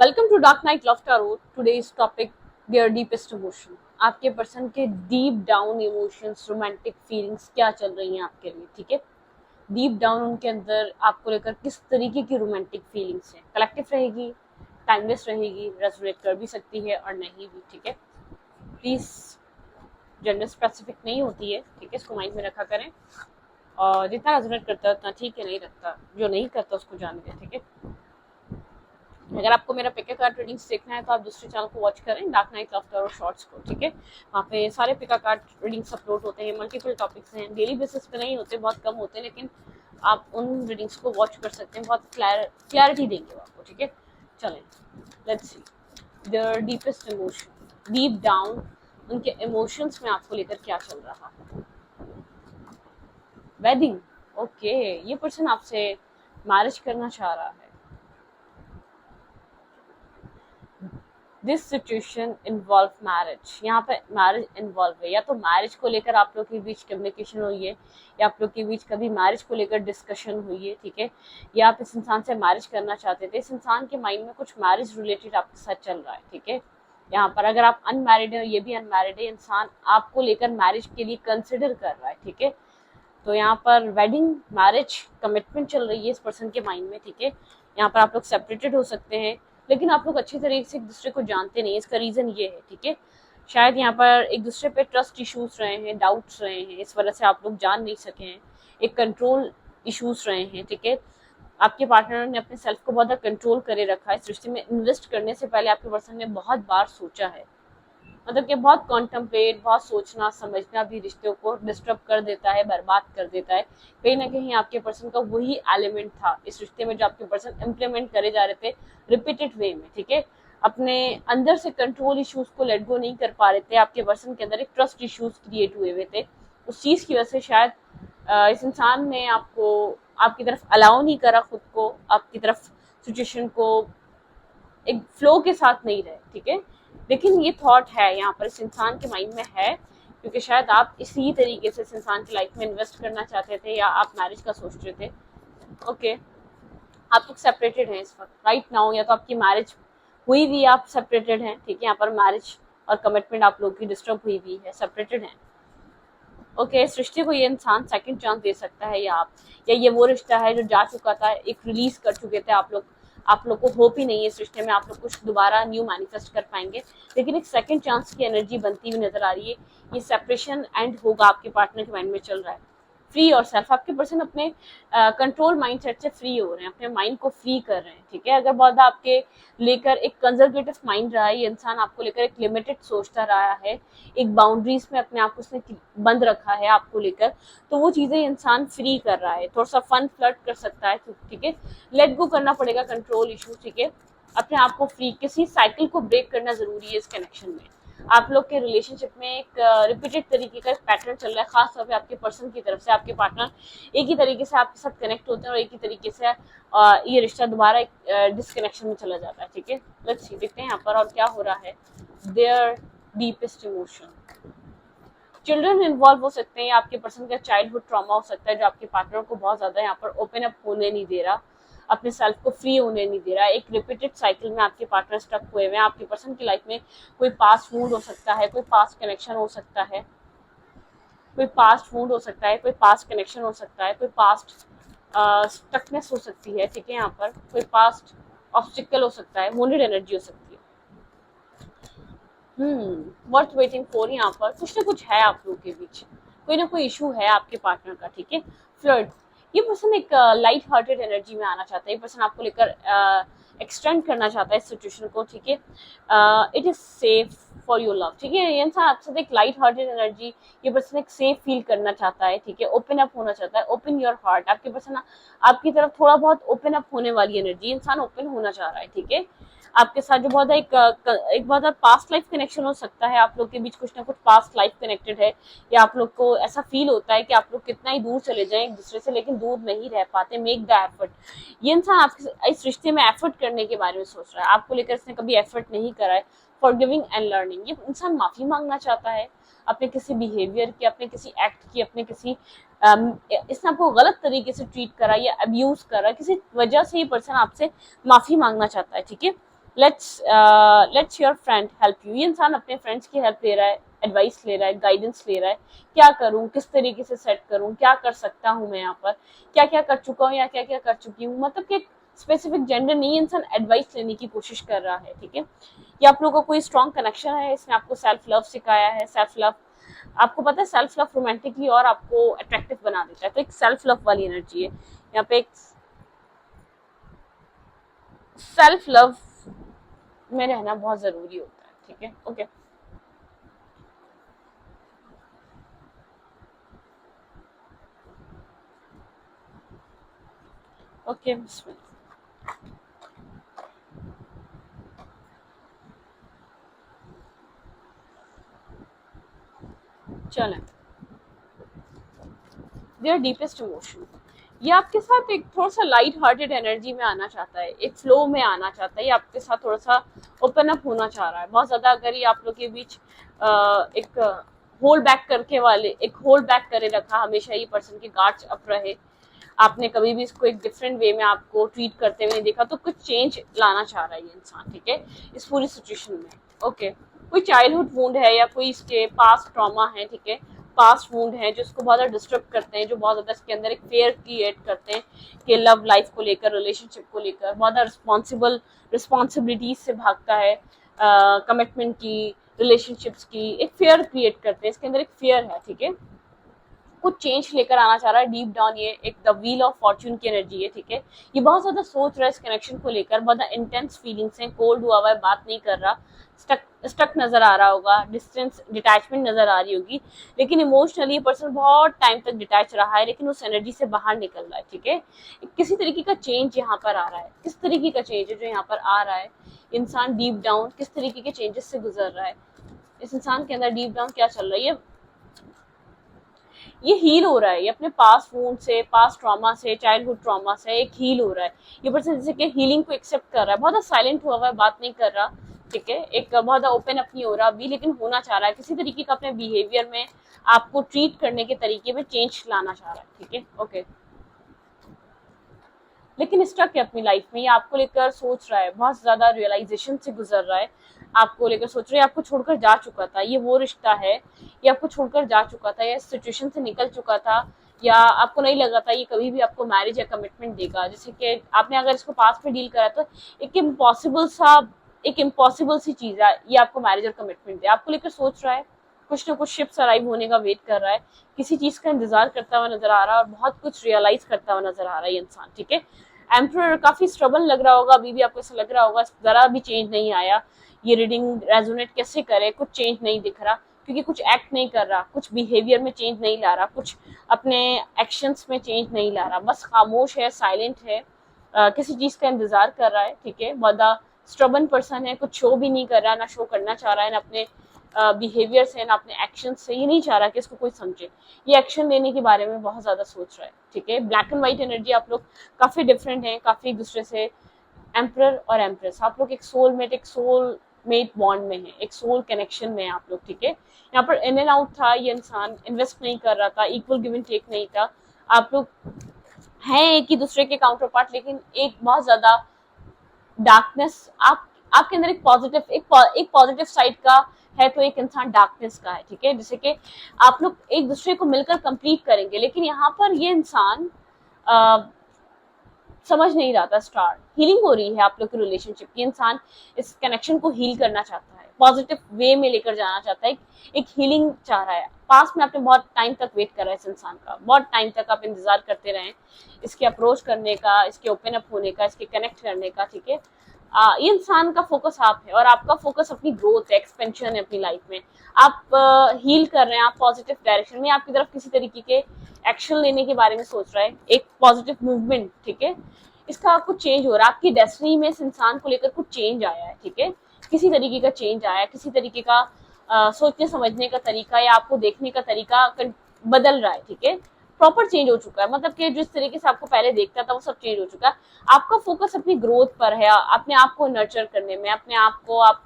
Welcome to dark night love tarot. Today's topic their deepest emotion. आपके person के deep down emotions, romantic feelings क्या चल रही हैं आपके लिए, ठीक है। डीप डाउन उनके अंदर आपको लेकर किस तरीके की रोमांटिक फीलिंग्स हैं। कलेक्टिव रहेगी, टाइमलेस रहेगी, रेजोनेट कर भी सकती है और नहीं भी, ठीक है। प्लीज जेंडर स्पेसिफिक नहीं होती है, ठीक है, इसको माइंड में रखा करें। और जितना रेजोनेट करता है उतना ठीक है, नहीं रखता जो नहीं करता उसको जान दें, ठीक है। अगर आपको मेरा पिका कार्ड रीडिंग्स देखना है तो आप दूसरे चैनल को वॉच करें, डार्क नाइट लव टारोट शॉर्ट्स को, ठीक है। वहाँ पे सारे पिका कार्ड रीडिंग्स अपलोड होते हैं, मल्टीपल टॉपिक्स हैं, डेली बेसिस पे नहीं होते, बहुत कम होते हैं, लेकिन आप उन रीडिंग्स को वॉच कर सकते हैं, बहुत क्लैरिटी देंगे वो आपको, ठीक है। चलें, let's see their deepest emotion. Deep down उनके इमोशंस में आपको लेकर क्या चल रहा है। वेडिंग, ओके, ये पर्सन आपसे मैरिज करना चाह रहा है। दिस सिचुएशन इन्वॉल्व मैरिज, यहाँ पे मैरिज इन्वॉल्व है, या तो मैरिज को लेकर आप लोग के बीच कम्युनिकेशन हुई है, या आप लोग के बीच कभी मैरिज को लेकर डिस्कशन हुई है, ठीक है। या आप इस इंसान से मैरिज करना चाहते थे, इस इंसान के माइंड में कुछ मैरिज रिलेटेड आपके साथ चल रहा है, ठीक है। यहाँ पर अगर आप अनमैरिड है, ये भी अनमैरिड है, इंसान आपको लेकर मैरिज के लिए कंसिडर कर रहा है, ठीक है। तो यहाँ पर वेडिंग, मैरिज, कमिटमेंट चल रही है इस पर्सन के माइंड में, ठीक है। यहाँ पर आप लोग सेपरेटेड हो सकते हैं, लेकिन आप लोग अच्छी तरीके से एक दूसरे को जानते नहीं, इसका रीजन ये है, ठीक है। शायद यहाँ पर एक दूसरे पे ट्रस्ट इश्यूज रहे हैं, डाउट्स रहे हैं, इस वजह से आप लोग जान नहीं सके हैं, एक कंट्रोल इश्यूज रहे हैं, ठीक है। आपके पार्टनर ने अपने सेल्फ को बहुत ज़्यादा कंट्रोल करे रखा है। इस रिश्ते में इन्वेस्ट करने से पहले आपके पर्सन ने बहुत बार सोचा है, मतलब कि बहुत कॉन्टम्पलेट, बहुत सोचना समझना भी रिश्तों को डिस्टर्ब कर देता है, बर्बाद कर देता है। कहीं ना कहीं आपके पर्सन का वही एलिमेंट था इस रिश्ते में जो आपके पर्सन इम्प्लीमेंट करे जा रहे थे रिपीटेड वे में, ठीक है। अपने अंदर से कंट्रोल इश्यूज को लेट गो नहीं कर पा रहे थे, आपके पर्सन के अंदर एक ट्रस्ट इश्यूज क्रिएट हुए हुए थे। उस चीज़ की वजह से शायद इस इंसान ने आपको आपकी तरफ अलाउ नहीं करा, खुद को आपकी तरफ सिचुएशन को एक फ्लो के साथ नहीं रहे, ठीक है। लेकिन ये थॉट है यहाँ पर इस इंसान के माइंड में है, क्योंकि शायद आप इसी तरीके से इस इंसान की लाइफ में इन्वेस्ट करना चाहते थे, या आप मैरिज का सोच रहे थे। ओके, आप लोग सेपरेटेड हैं इस वक्त राइट नाउ, या तो आपकी मैरिज हुई हुई, आप सेपरेटेड हैं, ठीक है। यहाँ पर मैरिज और कमिटमेंट आप लोग की डिस्टर्ब हुई हुई है, सेपरेटेड हैं। ओके, इस रिश्ते को ये इंसान सेकंड चांस दे सकता है, या ये वो रिश्ता है जो जा चुका था, एक रिलीज कर चुके थे आप लोग को होप ही नहीं है इस रिश्ते में आप लोग कुछ दोबारा न्यू मैनिफेस्ट कर पाएंगे, लेकिन एक सेकंड चांस की एनर्जी बनती हुई नजर आ रही है। ये सेपरेशन एंड होगा आपके पार्टनर के माइंड में चल रहा है। फ्री और सेल्फ, आपके पर्सन अपने कंट्रोल माइंडसेट से फ्री हो रहे हैं, अपने माइंड को फ्री कर रहे हैं, ठीक है। अगर बहुत आपके लेकर एक कंजर्वेटिव माइंड रहा है, ये इंसान आपको लेकर एक लिमिटेड सोचता रहा है, एक बाउंड्रीज में अपने आप को उसने बंद रखा है आपको लेकर, तो वो चीजें इंसान फ्री कर रहा है। थोड़ा सा फन फ्लर्ट कर सकता है, ठीक है। लेट गो करना पड़ेगा कंट्रोल इशू, ठीक है। अपने आप को फ्री, किसी साइकिल को ब्रेक करना जरूरी है इस कनेक्शन में। आप लोग के रिलेशनशिप में एक रिपीटेड तरीके का पैटर्न चल रहा है, खास तौर पे आपके पर्सन की तरफ से। आपके पार्टनर एक ही तरीके से आपके साथ कनेक्ट होते हैं और एक ही तरीके से ये रिश्ता दोबारा एक डिसकनेक्शन में चला जाता है, ठीक है। लेट्स सी, देखते हैं यहाँ पर और क्या हो रहा है। Their deepest emotion, children involve हो सकते हैं, आपके पर्सन का चाइल्डहुड ट्रॉमा हो सकता है जो आपके पार्टनर को बहुत ज्यादा यहाँ पर ओपन अप होने नहीं दे रहा, अपने सेल्फ को फ्री होने नहीं दे रहा है। एक रिपीटेड साइकिल में आपके पार्टनर स्टक हुए हुए हैं। आपके पर्सन की लाइफ में कोई पास्ट मूड हो सकता है, कोई पास्ट कनेक्शन हो सकता है, कोई पास्ट मूड हो सकता है, कोई पास्ट कनेक्शन हो सकता है, कोई पास्ट स्टकनेस हो सकती है, ठीक है। यहाँ पर कोई पास्ट ऑब्स्टिकल हो सकता है, वुंडेड एनर्जी हो सकती है। वर्थ वेटिंग फॉर, यहाँ पर कुछ ना कुछ है आप लोगों के बीच, कोई ना कोई इशू है आपके पार्टनर का, ठीक है। फ्लर्ट, ये पर्सन एक लाइट हार्टेड एनर्जी में आना चाहता है, ये पर्सन आपको लेकर एक्सटेंड करना चाहता है इस सिचुएशन को, ठीक है। It is safe for your love, ठीक है। ये इंसान आपके साथ एक लाइट हार्टेड एनर्जी, ये पर्सन एक सेफ फील करना चाहता है, ठीक है। ओपन अप होना चाहता है, ओपन योर हार्ट। आपके पर्सन आपकी तरफ थोड़ा बहुत ओपन अप होने वाली एनर्जी, इंसान ओपन होना चाह रहा है, ठीक है। आपके साथ जो बहुत एक बहुत पास्ट लाइफ कनेक्शन हो सकता है, आप लोग के बीच कुछ ना कुछ पास्ट लाइफ कनेक्टेड है, या आप लोग को ऐसा फील होता है कि आप लोग कितना ही दूर चले जाएं एक दूसरे से, लेकिन दूर नहीं रह पाते। मेक द एफर्ट, ये इंसान आपके इस रिश्ते में एफर्ट करने के बारे में सोच रहा है, आपको लेकर इसने कभी एफर्ट नहीं करा है। फॉरगिविंग एंड लर्निंग, ये इंसान माफी मांगना चाहता है अपने किसी बिहेवियर की, अपने किसी एक्ट की, अपने किसी इसने आपको गलत तरीके से ट्रीट करा या अब्यूज करा, किसी वजह से ये पर्सन आपसे माफी मांगना चाहता है, ठीक है। Let's your friend help you. ये इंसान अपने फ्रेंड्स की हेल्प ले रहा है, एडवाइस ले रहा है, गाइडेंस ले रहा है, क्या करूं, किस तरीके से सेट करूं, क्या कर सकता हूं मैं यहाँ पर, क्या क्या कर चुका हूँ या क्या क्या कर चुकी हूँ, मतलब कि स्पेसिफिक जेंडर नहीं, इंसान एडवाइस लेने की कोशिश कर रहा है, ठीक है। या आप लोगों का कोई स्ट्रॉन्ग कनेक्शन है, इसने आपको सेल्फ लव सिखाया है। सेल्फ लव, आपको पता है सेल्फ लव रोमांटिकली और आपको अट्रैक्टिव बना देता है, तो एक सेल्फ लव वाली एनर्जी है यहाँ पे। एक सेल्फ लव में रहना बहुत जरूरी होता है, ठीक है। ओके ओके चलें। देयर डीपेस्ट इमोशन, ये आपके साथ एक थोड़ा सा लाइट हार्टेड एनर्जी में आना चाहता है, एक फ्लो में आना चाहता है, ये आपके साथ थोड़ा सा ओपन अप होना चाह रहा है बहुत ज्यादा। अगर ये आप लोग के बीच एक होल्ड बैक करके वाले, एक होल्ड बैक करे रखा हमेशा, ये पर्सन के गार्ड्स अप रहे, आपने कभी भी इसको एक डिफरेंट वे में आपको ट्रीट करते हुए नहीं देखा, तो कुछ चेंज लाना चाह रहा है ये इंसान, ठीक है, इस पूरी सिचुएशन में। ओके, कोई चाइल्डहुड वुंड है या कोई इसके पास ट्रॉमा है, ठीक है, पास्ट वुंड है जो इसको बहुत ज्यादा डिस्टर्ब करते हैं, जो बहुत ज्यादा इसके अंदर एक फेयर क्रिएट करते हैं कि लव लाइफ को लेकर, रिलेशनशिप को लेकर बहुत ज्यादा रिस्पॉन्सिबिलिटीज से भागता है, कमिटमेंट की, रिलेशनशिप्स की, एक फेयर क्रिएट करते हैं, इसके अंदर एक फेयर है, ठीक है। कुछ चेंज लेकर आना चाह रहा है डीप डाउन, ये एक द व्हील ऑफ फॉर्च्यून की एनर्जी है, ठीक है। ये बहुत ज्यादा सोच रहा है इस कनेक्शन को लेकर, बहुत इंटेंस फीलिंग्स हैं, कोल्ड हुआ हुआ है, बात नहीं कर रहा, स्टक नजर आ रहा होगा, डिस्टेंस, डिटैचमेंट नजर आ रही होगी, लेकिन इमोशनली पर्सन बहुत टाइम तक डिटैच रहा है, लेकिन उस एनर्जी से बाहर निकल रहा है, ठीक है। किसी तरीके का चेंज यहाँ पर आ रहा है, किस तरीके का चेंज है जो यहाँ पर आ रहा है, इंसान डीप डाउन किस तरीके के चेंजेस से गुजर रहा है, इस इंसान के अंदर डीप डाउन क्या चल रहा है, ये हील हो रहा है, ये अपने पास्ट वुंड से, पास्ट ट्रॉमा से, चाइल्डहुड ट्रॉमा से एक हील हो रहा है। ये पर्सन जैसे कि हीलिंग को एक्सेप्ट कर रहा है, बहुत साइलेंट हुआ है, बात नहीं कर रहा, ठीक है, एक बहुत ओपन अप नहीं हो रहा अभी, लेकिन होना चाह रहा है किसी तरीके का अपने बिहेवियर में, आपको ट्रीट करने के तरीके में चेंज लाना चाह रहा है, ठीक है। ओके, लेकिन स्टक है अपनी लाइफ में, ये आपको लेकर सोच रहा है, बहुत ज्यादा रियलाइजेशन से गुजर रहा है, आपको लेकर सोच रहा है, आपको छोड़कर जा चुका था, ये वो रिश्ता है, ये आपको छोड़कर जा चुका था, या इस सिचुएशन से निकल चुका था, या आपको नहीं लगा था ये कभी भी आपको मैरिज या कमिटमेंट देगा, जैसे कि आपने अगर इसको पास में डील करा तो एक इम्पॉसिबल सी चीज है ये आपको मैरिज और कमिटमेंट दे, आपको लेकर सोच रहा है, कुछ ना कुछ शिप्स अराइव होने का वेट कर रहा है, किसी चीज का इंतजार करता हुआ नजर आ रहा है, और बहुत कुछ रियलाइज करता हुआ नजर आ रहा है ये इंसान, ठीक है। एम्परर काफी स्ट्रगल लग रहा होगा, अभी भी आपको ऐसा लग रहा होगा जरा भी चेंज नहीं आया, ये रीडिंग रेजोनेट कैसे करे, कुछ चेंज नहीं दिख रहा, क्योंकि कुछ एक्ट नहीं कर रहा, कुछ बिहेवियर में चेंज नहीं ला रहा, कुछ अपने एक्शंस में चेंज नहीं ला रहा, बस खामोश है, साइलेंट है, किसी चीज का इंतजार कर रहा है, ठीक है, बहुत स्ट्रबन पर्सन है, कुछ शो भी नहीं कर रहा, ना शो करना चाह रहा है, ना अपने बिहेवियर से, ना अपने एक्शन से, ये नहीं चाह रहा कि इसको कोई समझे, ये एक्शन लेने के बारे में बहुत ज्यादा सोच रहा है, ठीक है। ब्लैक एंड व्हाइट एनर्जी, आप लोग काफी डिफरेंट हैं, काफी एक दूसरे से, एम्परर और एम्प्रेस, आप लोग एक सोल मेट बॉन्ड में है, एक सोल कनेक्शन में है आप लोग, ठीक है। यहाँ पर इन एंड आउट था, ये इंसान इन्वेस्ट नहीं कर रहा था, इक्वल गिव एंड टेक नहीं था, आप लोग हैं एक ही दूसरे के काउंटर पार्ट, लेकिन एक बहुत ज्यादा डार्कनेस, आपके अंदर एक पॉजिटिव साइड का है, तो एक इंसान डार्कनेस का है, ठीक है, जैसे कि आप लोग एक दूसरे को मिलकर कंप्लीट करेंगे, लेकिन यहाँ पर ये इंसान समझ नहीं रहा था, स्टार्ट हीलिंग हो रही है आप लोग की रिलेशनशिप की, इंसान इस कनेक्शन को हील करना चाहता है, पॉजिटिव वे में लेकर जाना चाहता है, एक हीलिंग चाह रहा है। पास में आपने बहुत टाइम तक वेट करा है इस इंसान का, बहुत टाइम तक आप इंतजार करते रहे इसके अप्रोच करने का, इसके ओपन अप होने का, इसके कनेक्ट करने का, ठीक है। ये इंसान का फोकस आप है, और आपका फोकस अपनी ग्रोथ है, एक्सपेंशन है अपनी लाइफ में, आप हील कर रहे हैं, आप पॉजिटिव डायरेक्शन में, आपकी तरफ किसी तरीके के एक्शन लेने के बारे में सोच रहा है, एक पॉजिटिव मूवमेंट, ठीक है, इसका कुछ चेंज हो रहा है, आपकी डेस्टिनी में इस इंसान को लेकर कुछ चेंज आया है, ठीक है, किसी तरीके का चेंज आया है, किसी तरीके का सोचने समझने का तरीका या आपको देखने का तरीका बदल रहा है, ठीक है, प्रॉपर चेंज हो चुका है, मतलब कि जिस तरीके से आपको पहले देखता था वो सब चेंज हो चुका है। आपका फोकस अपनी ग्रोथ पर है, अपने आप को नर्चर करने में, अपने आप को आप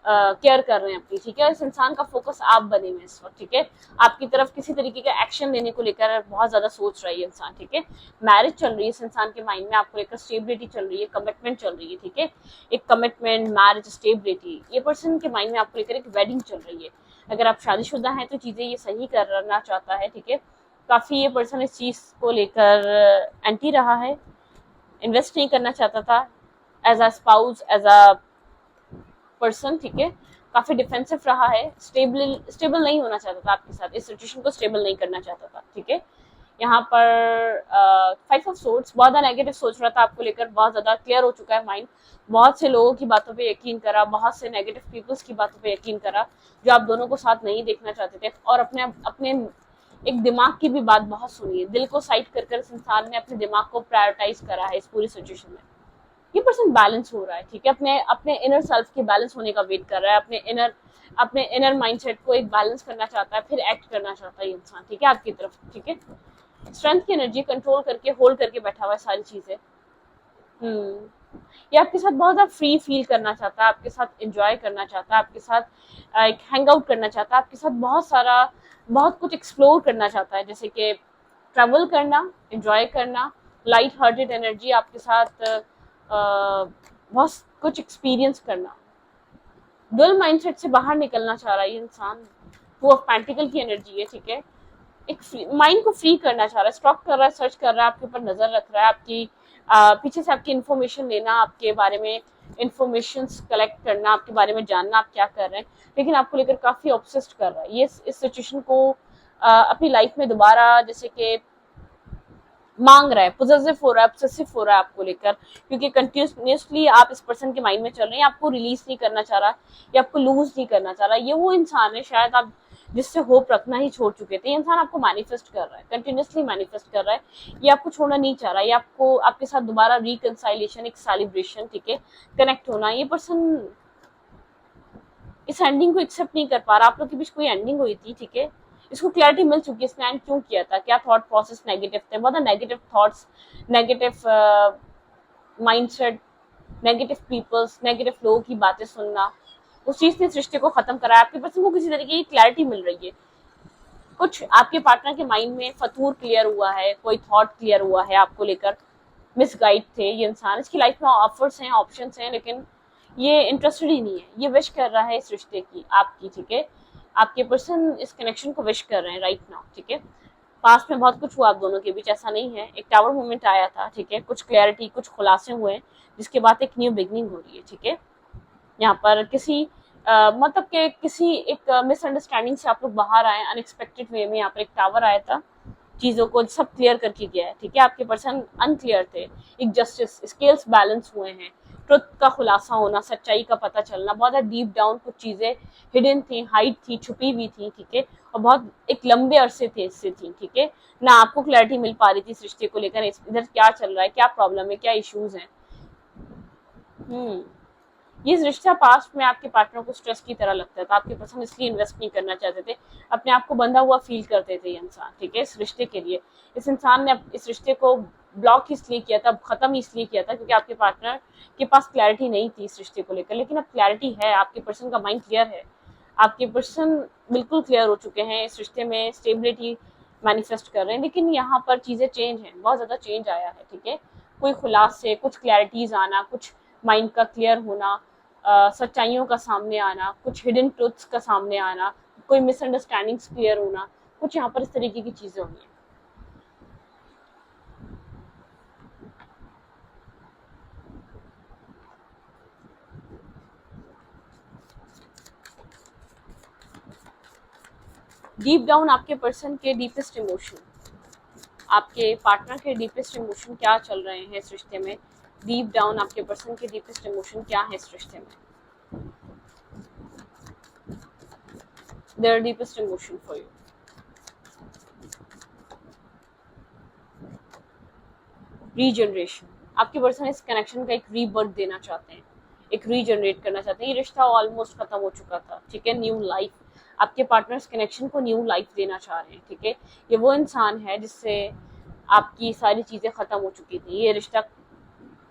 केयर कर रहे हैं अपनी, ठीक है। इस इंसान का फोकस आप बने हुए इस वक्त, ठीक है। आपकी तरफ किसी तरीके का एक्शन लेने को लेकर बहुत ज्यादा सोच रहा है ये इंसान, ठीक है। मैरिज चल रही है इस इंसान के माइंड में, आपको लेकर स्टेबिलिटी चल रही है, कमिटमेंट चल रही है, ठीक है। एक कमिटमेंट, मैरिज, स्टेबिलिटी, ये पर्सन के माइंड में आपको लेकर एक वेडिंग चल रही है। अगर आप शादीशुदा हैं तो चीजें ये सही करना चाहता है, ठीक है। काफी ये पर्सन इस चीज को लेकर एंटी रहा है, इन्वेस्ट नहीं करना चाहता था as a spouse, as a person, ठीक है। काफी डिफेंसिव रहा है, स्टेबल नहीं होना चाहता था आपके साथ, इस सिचुएशन को स्टेबल नहीं करना चाहता था, ठीक है। यहाँ पर 5 ऑफ सोर्ड्स, बहुत ज्यादा नेगेटिव सोच रहा था आपको लेकर, बहुत ज्यादा क्लियर हो चुका है माइंड, बहुत से लोगों की बातों पे यकीन करा, बहुत से नेगेटिव पीपल्स की बातों पे यकीन करा जो आप दोनों को साथ नहीं देखना चाहते थे, और अपने अपने एक दिमाग की भी बात बहुत सुनी है, दिल को साइड कर इस इंसान ने अपने दिमाग को प्रायोरिटाइज करा है इस पूरी सिचुएशन में। ये पर्सन बैलेंस हो रहा है, ठीक है। अपने अपने इनर सेल्फ के बैलेंस होने का वेट कर रहा है, अपने इनर माइंडसेट को एक बैलेंस करना चाहता है, फिर एक्ट करना चाहता है ये इंसान, ठीक है, आपकी तरफ, ठीक है। स्ट्रेंथ की एनर्जी कंट्रोल करके होल्ड करके बैठा हुआ है सारी चीजें। ये आपके साथ बहुत ज्यादा फ्री फील करना चाहता है, आपके साथ एंजॉय करना चाहता है, आपके साथ एक हैंग आउट करना चाहता है, आपके साथ बहुत कुछ एक्सप्लोर करना चाहता है, जैसे कि ट्रैवल करना, एंजॉय करना, लाइट हार्टेड एनर्जी आपके साथ, बहुत कुछ एक्सपीरियंस करना। डुअल माइंडसेट से बाहर निकलना चाह रहा है ये इंसान, वो ऑफ पेंटिकल की एनर्जी है, ठीक है। एक माइंड को फ्री करना चाह रहा है, स्टॉक कर रहा है, सर्च कर रहा है, आपके ऊपर नजर रख रहा है, आपकी पीछे से आपकी इन्फॉर्मेशन लेना, आपके बारे में इन्फॉर्मेशन कलेक्ट करना, आपके बारे में जानना आप क्या कर रहे हैं, लेकिन आपको लेकर काफी ऑब्सेस्ड कर रहा है ये इस सिचुएशन को अपनी लाइफ में दोबारा जैसे कि मांग रहा है, पोजेसिव हो रहा है, ऑब्सेसिव हो रहा है आपको लेकर, क्योंकि कंटिन्यूसली आप इस पर्सन के माइंड में चल रहे हैं, आपको रिलीज नहीं करना चाह रहा या आपको लूज नहीं करना चाह रहा। ये वो इंसान है शायद आप जिससे होप रखना ही छोड़ चुके थे, ये इंसान आपको मैनिफेस्ट कर रहा है, कंटिन्यूसली मैनिफेस्ट कर रहा है, ये आपको छोड़ना नहीं चाह रहा, ये आपको आपके साथ दोबारा रिकंसाइलेशन, एक सेलिब्रेशन, ठीक है, कनेक्ट होना। ये पर्सन इस एंडिंग को एक्सेप्ट नहीं कर पा रहा, आप लोग के बीच कोई एंडिंग हुई थी, ठीक है, इसको क्लैरिटी मिल चुकी है इसने एंड क्यों किया था, क्या थॉट प्रोसेस नेगेटिव थे, बहुत negative thoughts, negative mindset, negative peoples, negative लोगों की बातें सुनना, उस चीज ने सृष्टि को खत्म करा है। आपके पर्सन को किसी तरीके की क्लैरिटी मिल रही है, कुछ आपके पार्टनर के माइंड में फतूर क्लियर हुआ है, कोई थॉट क्लियर हुआ है आपको लेकर, मिसगाइड थे ये इंसान, इसकी लाइफ में ऑफर्स हैं, ऑप्शंस हैं, लेकिन ये इंटरेस्टेड ही नहीं है, ये विश कर रहा है इस रिश्ते की आपकी, ठीक है। आपके पर्सन इस कनेक्शन को विश कर रहे हैं राइट नाउ, ठीक है। पास्ट में बहुत कुछ हुआ आप दोनों के बीच, ऐसा नहीं है, एक टावर मोमेंट आया था, ठीक है, कुछ क्लैरिटी, कुछ खुलासे हुए हैं, जिसके बाद एक न्यू बिगनिंग हो रही है, ठीक है। यहाँ पर किसी मतलब के किसी एक मिसअंडरस्टैंडिंग से आप लोग बाहर आए, अनएक्सपेक्टेड वे में यहाँ पर एक टावर आया था, चीजों को सब क्लियर करके गया है, ठीक है। आपके पर्सन अनक्लियर थे, एक जस्टिस, स्केल्स बैलेंस हुए हैं, ट्रुथ का खुलासा होना, सच्चाई का पता चलना, बहुत ज्यादा डीप डाउन कुछ चीजें हिडन थी, हाइड थी, छुपी हुई थी, ठीक है, और बहुत एक लंबे अरसे थे इससे थी, ठीक है ना। आपको क्लैरिटी मिल पा रही थी इस रिश्ते को लेकर, इधर क्या चल रहा है, क्या प्रॉब्लम है, क्या इश्यूज हैं। ये रिश्ता पास्ट में आपके पार्टनर को स्ट्रेस की तरह लगता था, आपके पर्सन इसलिए इन्वेस्ट नहीं करना चाहते थे, अपने आप को बंधा हुआ फील करते थे ये इंसान, ठीक है, इस रिश्ते के लिए। इस इंसान ने इस रिश्ते को ब्लॉक इसलिए किया था, खत्म इसलिए किया था क्योंकि आपके पार्टनर के पास क्लैरिटी नहीं थी इस रिश्ते को लेकर, लेकिन अब क्लैरिटी है, आपके पर्सन का माइंड क्लियर है, आपके पर्सन बिल्कुल क्लियर हो चुके हैं, इस रिश्ते में स्टेबिलिटी मैनिफेस्ट कर रहे हैं। लेकिन यहाँ पर चीजें चेंज हैं, बहुत ज्यादा चेंज आया है, ठीक है। कोई खुलासे, कुछ क्लैरिटीज आना, कुछ माइंड का क्लियर होना, सच्चाइयों का सामने आना, कुछ हिडन ट्रुथ्स का सामने आना, कोई मिसअंडरस्टैंडिंग्स क्लियर होना, कुछ यहाँ पर इस तरीके की चीजें हुई हैं। डीप डाउन आपके पर्सन के डीपेस्ट इमोशन, आपके पार्टनर के डीपेस्ट इमोशन क्या चल रहे हैं इस रिश्ते में, डीप डाउन आपके पर्सन के डीपेस्ट इमोशन क्या है इस रिश्ते में, their deepest emotion for you. Regeneration, आपके पर्सन इस कनेक्शन का एक रीबर्थ देना चाहते हैं, एक रीजनरेट करना चाहते हैं, ये रिश्ता ऑलमोस्ट खत्म हो चुका था, ठीक है, न्यू लाइफ आपके पार्टनर्स कनेक्शन को न्यू लाइफ देना चाह रहे हैं, ठीक है। ये वो इंसान है जिससे आपकी सारी चीज़ें ख़त्म हो चुकी थी, ये रिश्ता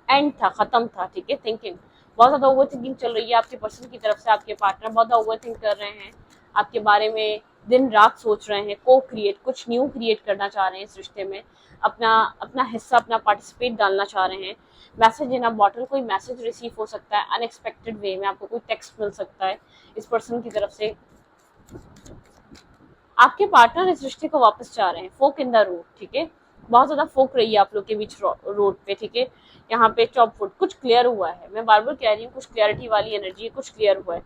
एंड था, ख़त्म था, ठीक है। थिंकिंग, बहुत ज़्यादा ओवर थिंकिंग चल रही है आपके पर्सन की तरफ से। आपके पार्टनर बहुत ज़्यादा ओवर थिंक कर रहे हैं आपके बारे में, दिन रात सोच रहे हैं, को क्रिएट, कुछ न्यू क्रिएट करना चाह रहे हैं इस रिश्ते में, अपना अपना हिस्सा, अपना पार्टिसिपेट डालना चाह रहे हैं। मैसेज इन अ बॉटल, कोई मैसेज रिसीव हो सकता है अनएक्सपेक्टेड वे में, आपको कोई टेक्स्ट मिल सकता है इस पर्सन की तरफ से। आपके पार्टनर इस रिश्ते को वापस चाह रहे हैं, फोक इन द रोड, ठीक है। बहुत ज्यादा फोक रही है आप लोग के बीच रोड पे, ठीक है। यहाँ पे चॉप फुट, कुछ क्लियर हुआ है, मैं बार बार कह रही हूँ, कुछ क्लियरिटी वाली एनर्जी है, कुछ क्लियर हुआ है,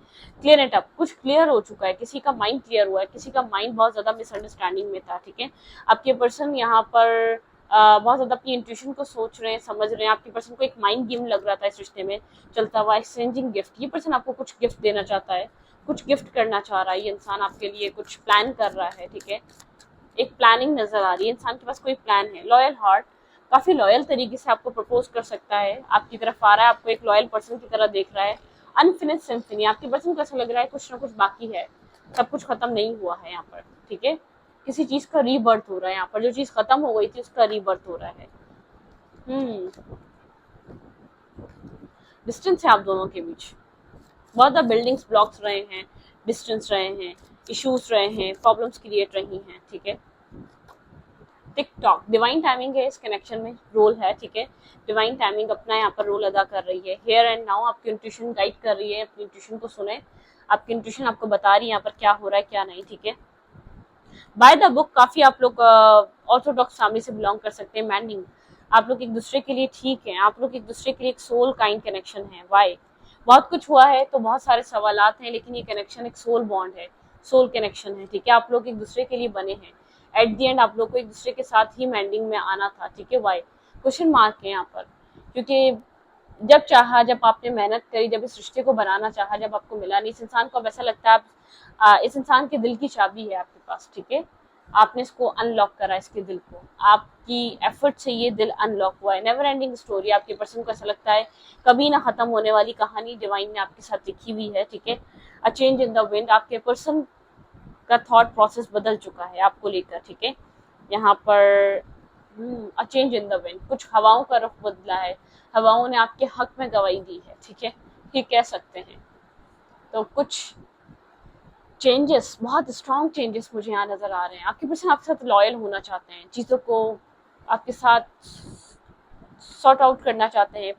क्लियर इट अप, कुछ क्लियर हो चुका है, किसी का माइंड क्लियर हुआ है, किसी का माइंड बहुत ज्यादा मिसअंडरस्टैंडिंग में था, ठीक है। आपके पर्सन यहाँ पर बहुत ज्यादा अपनी इंट्यूशन को सोच रहे हैं, समझ रहे हैं। आपके पर्सन को एक माइंड गेम लग रहा था इस रिश्ते में चलता हुआ, एक्सचेंजिंग गिफ्ट, ये पर्सन आपको कुछ गिफ्ट देना चाहता है, कुछ गिफ्ट करना चाह रहा है ये इंसान आपके लिए, कुछ प्लान कर रहा है, ठीक है। एक प्लानिंग नजर आ रही है, इंसान के पास कोई प्लान है। लॉयल हार्ट, काफी लॉयल तरीके से आपको प्रपोज कर सकता है, आपकी तरफ आ रहा है, आपको एक लॉयल पर्सन की तरह देख रहा है। अनफिनिश सिम्फनी, आपके पर्सन को ऐसा लग रहा है कुछ ना कुछ बाकी है, सब कुछ खत्म नहीं हुआ है यहाँ पर, ठीक है। किसी चीज का रीबर्थ हो रहा है यहाँ पर, जो चीज खत्म हो गई थी उसका रीबर्थ हो रहा है। डिस्टेंस है आप दोनों के बीच, बहुत ज़्यादा बिल्डिंग्स ब्लॉक्स रहे हैं, डिस्टेंस रहे हैं, इश्यूज रहे हैं, प्रॉब्लम्स क्रिएट रही हैं, ठीक है। टिक टॉक, डिवाइन टाइमिंग है इस कनेक्शन में, रोल है, ठीक है। डिवाइन टाइमिंग अपना यहाँ पर रोल अदा कर रही है। हियर एंड नाउ आपकी इंट्यूशन गाइड कर रही है, अपनी इंट्यूशन को सुने, आपकी इंट्यूशन आपको बता रही है यहाँ पर क्या हो रहा है क्या नहीं, ठीक है। बाय द बुक, काफी आप लोग ऑर्थोडॉक्स फैमिली से बिलोंग कर सकते हैं। मैंडिंग, आप लोग एक दूसरे के लिए ठीक है, आप लोग एक दूसरे के लिए एक सोल काइंड कनेक्शन है। वाई, बहुत कुछ हुआ है तो बहुत सारे सवालात हैं, लेकिन ये कनेक्शन एक सोल बॉन्ड है, सोल कनेक्शन है, ठीक है। आप लोग एक दूसरे के लिए बने हैं, एट दी एंड आप लोग को एक दूसरे के साथ ही मैंडिंग में आना था, ठीक है। वाई, क्वेश्चन मार्क है यहाँ पर, क्योंकि जब चाहा, जब आपने मेहनत करी, जब इस रिश्ते को बनाना चाहा, जब आपको मिला नहीं, इस इंसान को अब ऐसा लगता है आप इस इंसान के दिल की चाबी है आपके पास, ठीक है। आपने इसको अनलॉक करा, इसके दिल को, आपकी एफर्ट से ये दिल अनलॉक हुआ है। नेवर एंडिंग स्टोरी, आपके पर्सन को ऐसा लगता है कभी ना खत्म होने वाली कहानी डिवाइन ने आपके साथ लिखी हुई है, ठीक है। A change in the wind, आपके पर्सन का थॉट प्रोसेस बदल चुका है आपको लेकर, ठीक है। यहाँ पर a change in the wind, कुछ हवाओं का रुख बदला है, हवाओं ने आपके हक में गवाही दी है, ठीक है, ये कह सकते हैं। तो कुछ चेंजेस, बहुत स्ट्रॉन्ग चेंजेस मुझे यहाँ नजर आ रहे हैं। आपके पर्सन आपके साथ लॉयल होना चाहते हैं, चीज़ों को आपके साथ सॉर्ट आउट करना चाहते हैं,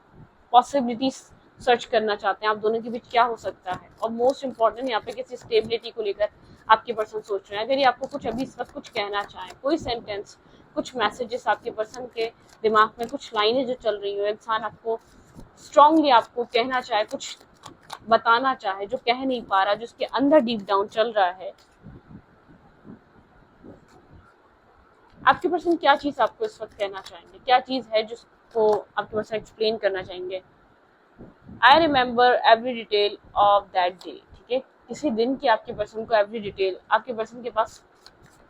पॉसिबिलिटीज सर्च करना चाहते हैं, आप दोनों के बीच क्या हो सकता है। और मोस्ट इम्पॉर्टेंट यहाँ पे किसी स्टेबिलिटी को लेकर आपके पर्सन सोच रहे हैं। अगर ये आपको कुछ अभी इस वक्त कुछ कहना चाहें, कोई सेंटेंस, कुछ मैसेजेस आपके पर्सन के दिमाग में, कुछ लाइनें जो चल रही हो, इंसान आपको स्ट्रांगली आपको कहना चाहे, कुछ बताना चाहे जो कह नहीं पा रहा, जो उसके अंदर डीप डाउन चल रहा है, आपके पर्सन क्या चीज आपको इस वक्त कहना चाहेंगे, क्या चीज है जिसको आपके पर्सन एक्सप्लेन करना चाहेंगे। I remember every detail of that day, ठीक है। किसी दिन की आपके पर्सन को एवरी डिटेल, आपके पर्सन के पास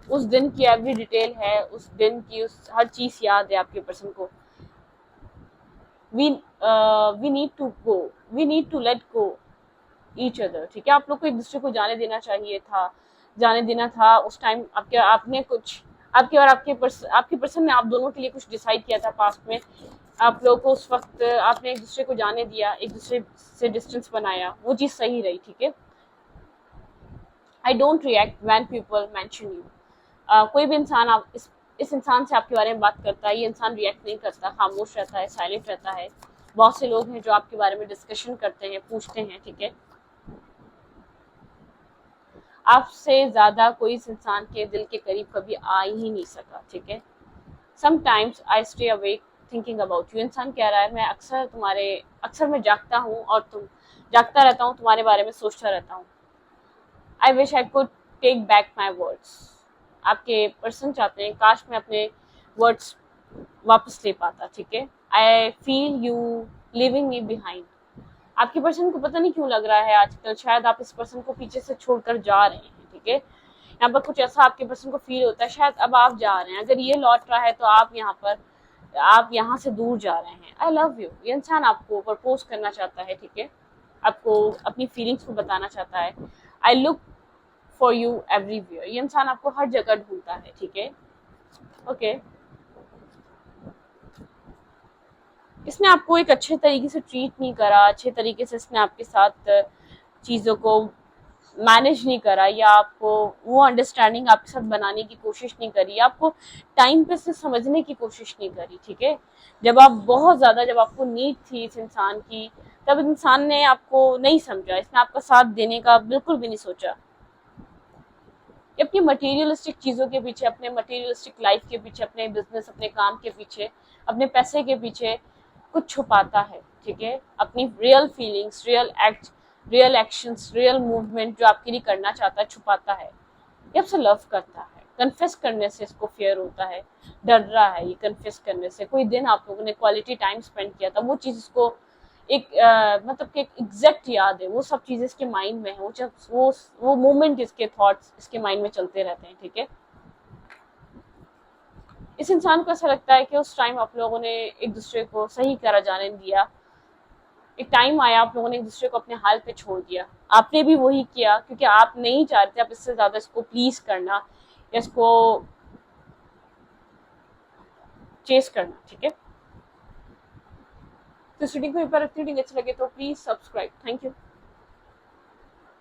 उस दिन की एवरी डिटेल है, उस दिन की उस हर चीज याद है आपके पर्सन को। We need to go, we need to let go each other, ठीक है। आप लोग को एक दूसरे को जाने देना चाहिए था, जाने देना था उस टाइम। आपने कुछ, आपके और आपके पर्सन ने आप दोनों के लिए कुछ डिसाइड किया था पास्ट में, आप लोगों को उस वक्त आपने एक दूसरे को जाने दिया, एक दूसरे से डिस्टेंस बनाया, वो चीज़ सही रही, ठीक है। I don't react when people mention you, कोई भी इंसान आप इस इंसान से आपके बारे में बात करता है, ये इंसान रिएक्ट नहीं करता, खामोश रहता है, साइलेंट रहता है। बहुत से लोग हैं जो आपके बारे में डिस्कशन करते हैं, पूछते हैं, ठीक है। आपसे ज्यादा कोई इस इंसान के दिल के करीब कभी आ ही नहीं सका, ठीक है। Sometimes I stay awake thinking about you, इंसान कह रहा है मैं अक्सर मैं जागता हूँ और जागता रहता हूँ, तुम्हारे बारे में सोचता रहता हूँ। I wish I could take back my words, आपके पर्सन चाहते हैं काश मैं अपने वर्ड्स वापस ले पाता, ठीक है। I feel you living me behind, आपके पर्सन को पता नहीं क्यों लग रहा है आजकल शायद आप इस पर्सन को पीछे से छोड़कर जा रहे हैं, ठीक है। यहाँ पर कुछ ऐसा आपके पर्सन को फील होता है, शायद अब आप जा रहे हैं, अगर ये लौट रहा है तो आप यहाँ से दूर जा रहे हैं। आई लव यू, ये इंसान आपको प्रपोज करना चाहता है, ठीक है, आपको अपनी फीलिंग्स को बताना चाहता है। I look for you everywhere, ये इंसान आपको हर जगह ढूंढता है, ठीक है। ओके, इसने आपको एक अच्छे तरीके से ट्रीट नहीं करा, अच्छे तरीके से इसने आपके साथ चीज़ों को मैनेज नहीं करा, या आपको वो अंडरस्टैंडिंग आपके साथ बनाने की कोशिश नहीं करी, आपको टाइम पे से समझने की कोशिश नहीं करी, ठीक है। जब आप बहुत ज़्यादा, जब आपको नीड थी इस इंसान की, तब इंसान ने आपको नहीं समझा, इसने आपका साथ देने का बिल्कुल भी नहीं सोचा। अपनी मटेरियलिस्टिक चीज़ों के पीछे, अपने मटेरियलिस्टिक लाइफ के पीछे, अपने बिजनेस, अपने काम के पीछे, अपने पैसे के पीछे कुछ छुपाता है, ठीक है। अपनी real feelings, real act, real actions, real movement जो आपके लिए करना चाहता है छुपाता है। ये आपसे लव करता है, कन्फेस करने से इसको फियर होता है, डर रहा है ये कन्फेस करने से। कोई दिन आप लोगों ने क्वालिटी टाइम स्पेंड किया था, वो चीज़ इसको एक मतलब कि एक एग्जैक्ट याद है, वो सब चीज़ें इसके माइंड में है, वो जब वो मोमेंट, इसके थॉट्स इसके माइंड में चलते रहते हैं, ठीक है। इस इंसान को ऐसा लगता है कि उस टाइम आप लोगों ने एक दूसरे को सही करा जाने दिया, एक टाइम आया आप लोगों ने एक दूसरे को अपने हाल पे छोड़ दिया, आपने भी वही किया, क्योंकि आप नहीं चाहते आप इससे ज्यादा इसको प्लीज करना या इसको चेस करना, ठीक है। तो इस रीडिंग को ऊपर रखती, रीडिंग अच्छी लगे तो प्लीज सब्सक्राइब। Thank you.